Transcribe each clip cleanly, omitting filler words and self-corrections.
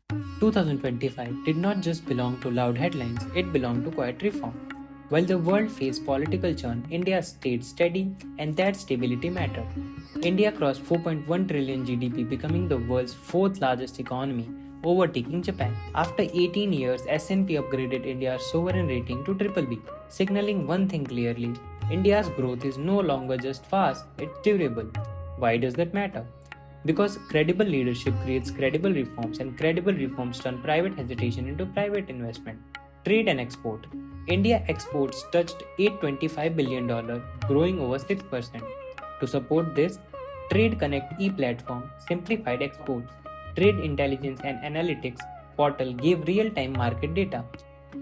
2025 did not just belong to loud headlines, it belonged to quiet reform. While the world faced political churn, India stayed steady, and that stability mattered. India crossed 4.1 trillion GDP, becoming the world's fourth largest economy, overtaking Japan. After 18 years, S&P upgraded India's sovereign rating to BBB, signaling one thing clearly: India's growth is no longer just fast, it's durable. Why does that matter? Because credible leadership creates credible reforms, and credible reforms turn private hesitation into private investment. Trade and export. India exports touched $825 billion, growing over 6%. To support this, Trade Connect e-platform simplified exports. Trade Intelligence and Analytics portal gave real-time market data.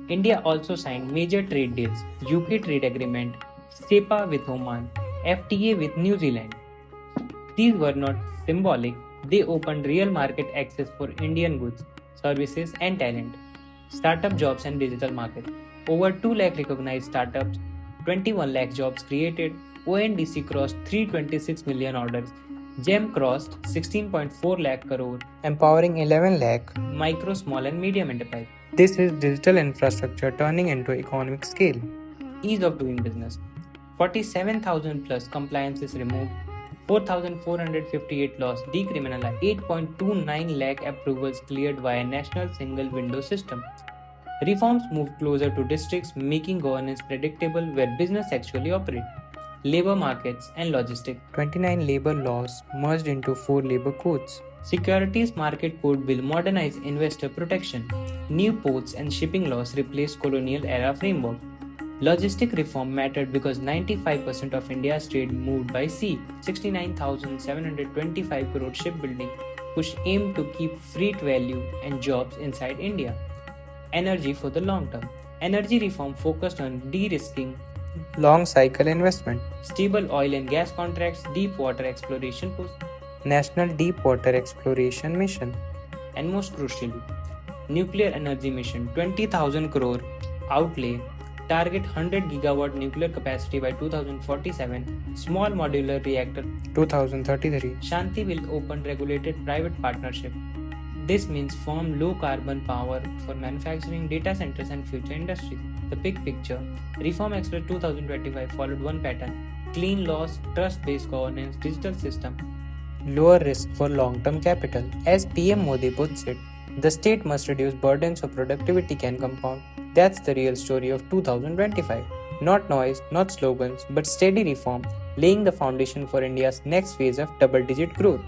India also signed major trade deals: UK trade agreement, SEPA with Oman, FTA with New Zealand. These were not symbolic, they opened real market access for Indian goods, services, and talent. Startup jobs and digital market. Over 2 lakh recognized startups, 21 lakh jobs created, ONDC crossed 326 million orders, GEM crossed 16.4 lakh crore, empowering 11 lakh micro, small, and medium enterprise. This is digital infrastructure turning into economic scale. Ease of doing business. 47,000 plus compliances removed, 4,458 laws decriminalized, 8.29 lakh approvals cleared via National Single Window System. Reforms moved closer to districts, making governance predictable where business actually operates. Labor markets and logistics. 29 labor laws merged into 4 labor codes. Securities Market Code will modernize investor protection. New ports and shipping laws replace colonial era framework. Logistic reform mattered because 95% of India's trade moved by sea. 69,725 crore shipbuilding push aimed to keep freight value and jobs inside India. Energy for the long term. Energy reform focused on de-risking long cycle investment, stable oil and gas contracts, deep water exploration push, National Deep Water Exploration Mission, and most crucially, nuclear energy mission, 20,000 crore outlay, target 100 gigawatt nuclear capacity by 2047, small modular reactor 2033. Shanti will open regulated private partnership. This means firm low carbon power for manufacturing, data centers, and future industries. The big picture: Reform Express 2025 followed one pattern: clean laws, trust based governance, digital system, lower risk for long term capital. As PM Modi puts it, the state must reduce burdens so productivity can compound. That's the real story of 2025. Not noise, not slogans, but steady reform, laying the foundation for India's next phase of double digit growth.